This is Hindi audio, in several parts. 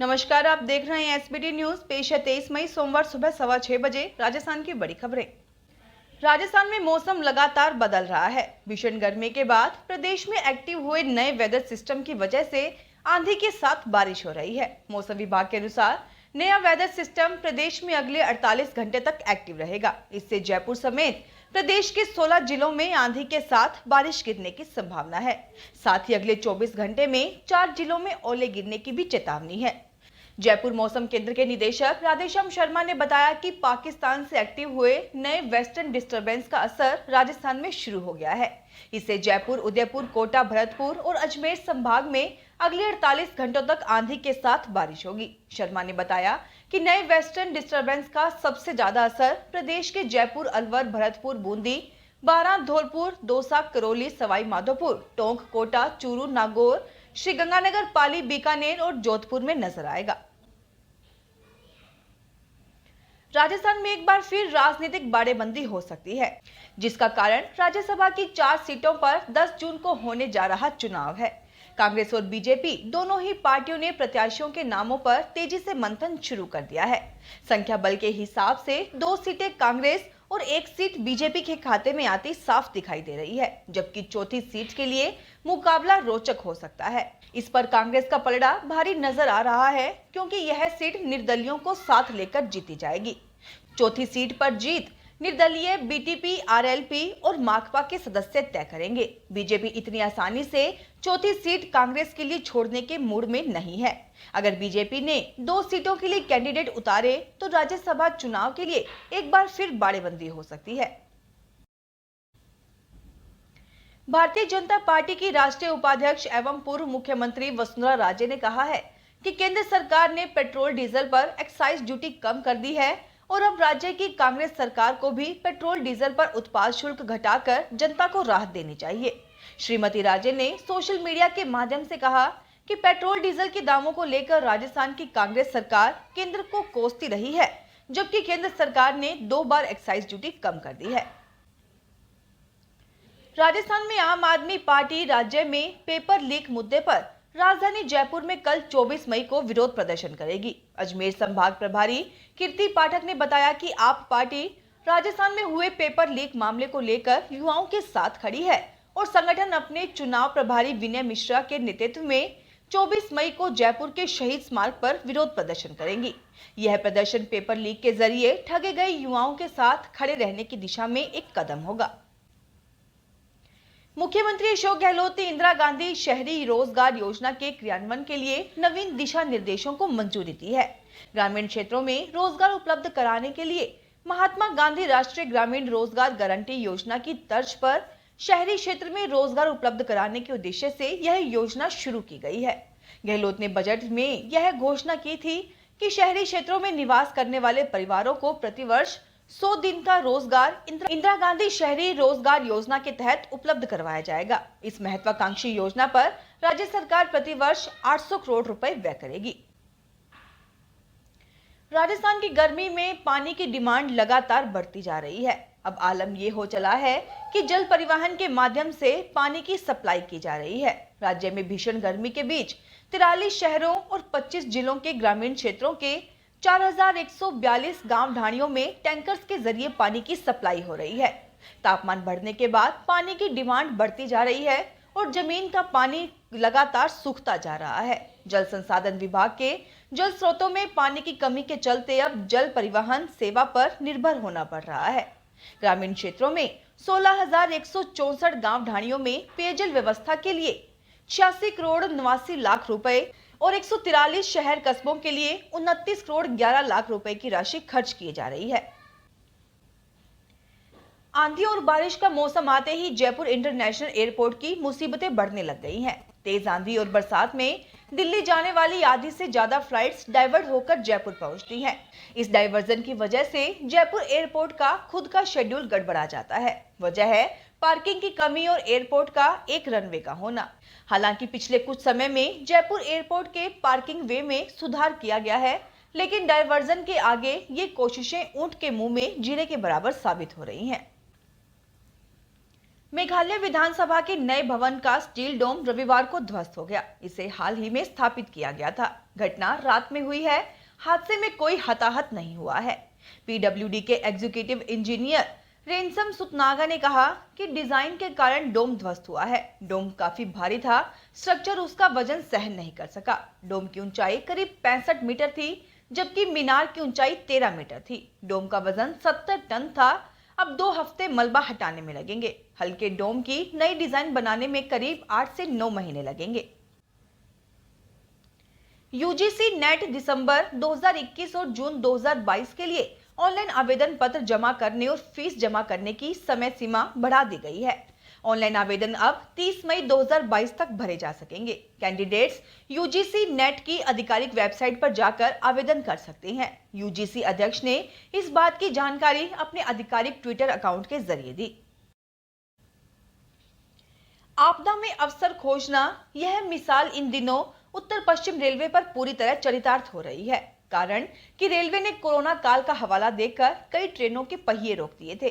नमस्कार, आप देख रहे हैं एसबीटी न्यूज। पेश है 23 मई सोमवार सुबह 6:15 बजे राजस्थान की बड़ी खबरें। राजस्थान में मौसम लगातार बदल रहा है। भीषण गर्मी के बाद प्रदेश में एक्टिव हुए नए वेदर सिस्टम की वजह से आंधी के साथ बारिश हो रही है। मौसम विभाग के अनुसार नया वेदर सिस्टम प्रदेश में अगले 48 घंटे तक एक्टिव रहेगा। इससे जयपुर समेत प्रदेश के 16 जिलों में आंधी के साथ बारिश गिरने की संभावना है। साथ ही अगले 24 घंटे में 4 जिलों में ओले गिरने की भी चेतावनी है। जयपुर मौसम केंद्र के निदेशक राधेश्याम शर्मा ने बताया कि पाकिस्तान से एक्टिव हुए नए वेस्टर्न डिस्टरबेंस का असर राजस्थान में शुरू हो गया है। इससे जयपुर, उदयपुर, कोटा, भरतपुर और अजमेर संभाग में अगले 48 घंटों तक आंधी के साथ बारिश होगी। शर्मा ने बताया कि नए वेस्टर्न डिस्टरबेंस का सबसे ज्यादा असर प्रदेश के जयपुर, अलवर, भरतपुर, बूंदी, बारां, धौलपुर, दौसा, करौली, सवाई माधोपुर, टोंक, कोटा, चूरू, नागौर, श्रीगंगानगर, पाली, बीकानेर और जोधपुर में नजर आएगा। राजस्थान में एक बार फिर राजनीतिक बाड़ेबंदी हो सकती है, जिसका कारण राज्यसभा की 4 सीटों पर 10 जून को होने जा रहा चुनाव है। कांग्रेस और बीजेपी दोनों ही पार्टियों ने प्रत्याशियों के नामों पर तेजी से मंथन शुरू कर दिया है। संख्या बल के हिसाब से 2 सीटें कांग्रेस और 1 सीट बीजेपी के खाते में आती साफ दिखाई दे रही है, जबकि चौथी सीट के लिए मुकाबला रोचक हो सकता है। इस पर कांग्रेस का पलड़ा भारी नजर आ रहा है, क्योंकि यह सीट निर्दलियों को साथ लेकर जीती जाएगी। चौथी सीट पर जीत निर्दलीय बीटीपी, आरएलपी और माकपा के सदस्य तय करेंगे। बीजेपी इतनी आसानी से चौथी सीट कांग्रेस के लिए छोड़ने के मूड में नहीं है। अगर बीजेपी ने 2 सीटों के लिए कैंडिडेट उतारे तो राज्यसभा चुनाव के लिए एक बार फिर बाड़ेबंदी हो सकती है। भारतीय जनता पार्टी की राष्ट्रीय उपाध्यक्ष एवं पूर्व मुख्यमंत्री वसुंधरा राजे ने कहा है कि केंद्र सरकार ने पेट्रोल डीजल पर एक्साइज ड्यूटी कम कर दी है और अब राज्य की कांग्रेस सरकार को भी पेट्रोल डीजल पर उत्पाद शुल्क घटाकर जनता को राहत देनी चाहिए। श्रीमती राजे ने सोशल मीडिया के माध्यम से कहा कि पेट्रोल डीजल के दामों को लेकर राजस्थान की कांग्रेस सरकार केंद्र को कोसती रही है, जबकि केंद्र सरकार ने 2 बार एक्साइज ड्यूटी कम कर दी है। राजस्थान में आम आदमी पार्टी राज्य में पेपर लीक मुद्दे पर राजधानी जयपुर में कल 24 मई को विरोध प्रदर्शन करेगी। अजमेर संभाग प्रभारी कीर्ति पाठक ने बताया कि आप पार्टी राजस्थान में हुए पेपर लीक मामले को लेकर युवाओं के साथ खड़ी है और संगठन अपने चुनाव प्रभारी विनय मिश्रा के नेतृत्व में 24 मई को जयपुर के शहीद स्मारक पर विरोध प्रदर्शन करेंगी। यह प्रदर्शन पेपर लीक के जरिए ठगे गए युवाओं के साथ खड़े रहने की दिशा में एक कदम होगा। मुख्यमंत्री अशोक गहलोत ने इंदिरा गांधी शहरी रोजगार योजना के क्रियान्वयन के लिए नवीन दिशा निर्देशों को मंजूरी दी है। ग्रामीण क्षेत्रों में रोजगार उपलब्ध कराने के लिए महात्मा गांधी राष्ट्रीय ग्रामीण रोजगार गारंटी योजना की तर्ज पर शहरी क्षेत्र में रोजगार उपलब्ध कराने के उद्देश्य से यह योजना शुरू की गई है। गहलोत ने बजट में यह घोषणा की थी कि शहरी क्षेत्रों में निवास करने वाले परिवारों को प्रतिवर्ष 100 दिन का रोजगार इंदिरा गांधी शहरी रोजगार योजना के तहत उपलब्ध करवाया जाएगा। इस महत्वाकांक्षी योजना पर राज्य सरकार प्रतिवर्ष 800 करोड़ रुपए व्यय करेगी। राजस्थान की गर्मी में पानी की डिमांड लगातार बढ़ती जा रही है। अब आलम ये हो चला है कि जल परिवहन के माध्यम से पानी की सप्लाई की जा रही है। राज्य में भीषण गर्मी के बीच 43 शहरों और 25 जिलों के ग्रामीण क्षेत्रों के 4142 गांव ढाणियों में टैंकर्स के जरिए पानी की सप्लाई हो रही है। तापमान बढ़ने के बाद पानी की डिमांड बढ़ती जा रही है और जमीन का पानी लगातार सूखता जा रहा है। जल संसाधन विभाग के जल स्रोतों में पानी की कमी के चलते अब जल परिवहन सेवा पर निर्भर होना पड़ रहा है। ग्रामीण क्षेत्रों में 16,164 गांव ढाणियों में पेयजल व्यवस्था के लिए 86 करोड़ 89 लाख रुपए और 143 शहर कस्बों के लिए 29 करोड़ 11 लाख रुपए की राशि खर्च की जा रही है। आंधी और बारिश का मौसम आते ही जयपुर इंटरनेशनल एयरपोर्ट की मुसीबतें बढ़ने लग गई हैं। तेज आंधी और बरसात में दिल्ली जाने वाली आधी से ज्यादा फ्लाइट्स डाइवर्ट होकर जयपुर पहुंचती हैं। इस डाइवर्जन की वजह से जयपुर एयरपोर्ट का खुद का शेड्यूल गड़बड़ा जाता है। वजह है पार्किंग की कमी और एयरपोर्ट का एक रनवे का होना। हालांकि पिछले कुछ समय में जयपुर एयरपोर्ट के पार्किंग वे में सुधार किया गया है, लेकिन डाइवर्जन के आगे ये कोशिशें ऊंट के मुंह में जीरे के बराबर साबित हो रही हैं। मेघालय विधानसभा के नए भवन का स्टील डोम रविवार को ध्वस्त हो गया। इसे हाल ही में स्थापित किया गया था। घटना रात में हुई है। हादसे में कोई हताहत नहीं हुआ है। पीडब्ल्यूडी के एग्जीक्यूटिव इंजीनियर रेंसम सुतनागा ने कहा कि डिजाइन के कारण डोम ध्वस्त हुआ है। डोम काफी भारी था, स्ट्रक्चर उसका वजन सहन नहीं कर सका। डोम की ऊंचाई करीब 65 मीटर थी, जबकि मीनार की ऊंचाई 13 मीटर थी। डोम का वजन 70 टन था। अब 2 हफ्ते मलबा हटाने में लगेंगे। हल्के डोम की नई डिजाइन बनाने में करीब 8 से 9 महीने लगेंगे। यूजीसी नेट दिसंबर 2021 और जून 2022 के लिए ऑनलाइन आवेदन पत्र जमा करने और फीस जमा करने की समय सीमा बढ़ा दी गई है। ऑनलाइन आवेदन अब 30 मई 2022 तक भरे जा सकेंगे। कैंडिडेट्स यूजीसी नेट की आधिकारिक वेबसाइट पर जाकर आवेदन कर सकते हैं। यूजीसी अध्यक्ष ने इस बात की जानकारी अपने आधिकारिक ट्विटर अकाउंट के जरिए दी। आपदा में अवसर खोजना, यह मिसाल इन दिनों उत्तर पश्चिम रेलवे पर पूरी तरह चरितार्थ हो रही है। कारण कि रेलवे ने कोरोना काल का हवाला देकर कई ट्रेनों के पहिए रोक दिए थे।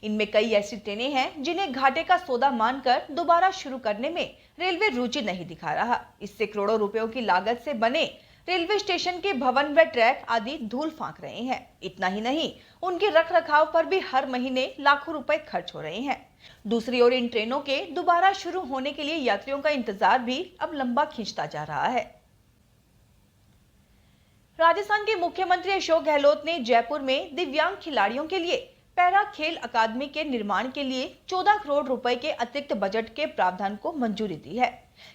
इनमें कई ऐसी ट्रेनें हैं जिन्हें घाटे का सौदा मानकर दोबारा शुरू करने में रेलवे रुचि नहीं दिखा रहा। इससे करोड़ों रुपयों की लागत से बने रेलवे स्टेशन के भवन व ट्रैक आदि धूल फांक रहे हैं। इतना ही नहीं, उनके रखरखाव पर भी हर महीने लाखों रुपए खर्च हो रहे हैं। दूसरी ओर इन ट्रेनों के दोबारा शुरू होने के लिए यात्रियों का इंतजार भी अब लंबा खींचता जा रहा है। राजस्थान के मुख्यमंत्री अशोक गहलोत ने जयपुर में दिव्यांग खिलाड़ियों के लिए पैरा खेल अकादमी के निर्माण के लिए 14 करोड़ रुपए के अतिरिक्त बजट के प्रावधान को मंजूरी दी है।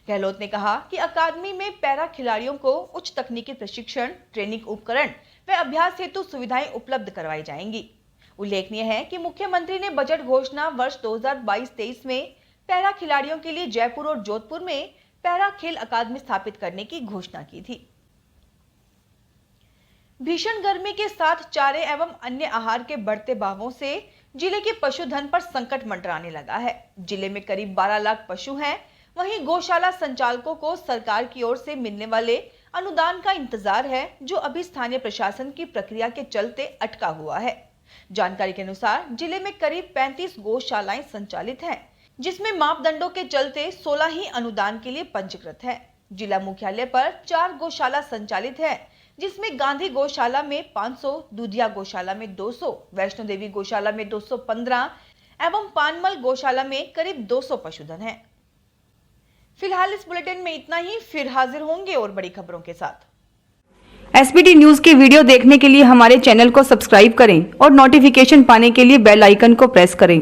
गहलोत ने कहा कि अकादमी में पैरा खिलाड़ियों को उच्च तकनीकी प्रशिक्षण, ट्रेनिंग उपकरण व अभ्यास हेतु सुविधाएं उपलब्ध करवाई जाएंगी। उल्लेखनीय है कि मुख्यमंत्री ने बजट घोषणा वर्ष 2022-23 में पैरा खिलाड़ियों के लिए जयपुर और जोधपुर में पैरा खेल अकादमी स्थापित करने की घोषणा की थी। भीषण गर्मी के साथ चारे एवं अन्य आहार के बढ़ते भावों से जिले के पशुधन पर संकट मंडराने लगा है। जिले में करीब 12 लाख पशु हैं। वहीं गौशाला संचालकों को सरकार की ओर से मिलने वाले अनुदान का इंतजार है, जो अभी स्थानीय प्रशासन की प्रक्रिया के चलते अटका हुआ है। जानकारी के अनुसार जिले में करीब 35 गौशालाएं संचालित हैं, जिसमें मापदंडों के चलते 16 ही अनुदान के लिए पंजीकृत हैं। जिला मुख्यालय पर 4 गौशाला संचालित है, जिसमें गांधी गौशाला में 500, दूधिया गौशाला में 200, वैष्णो देवी गौशाला में 215 एवं पानमल गौशाला में करीब 200 पशुधन हैं। फिलहाल इस बुलेटिन में इतना ही। फिर हाजिर होंगे और बड़ी खबरों के साथ। एसबीटी न्यूज के वीडियो देखने के लिए हमारे चैनल को सब्सक्राइब करें और नोटिफिकेशन पाने के लिए बेल आइकन को प्रेस करें।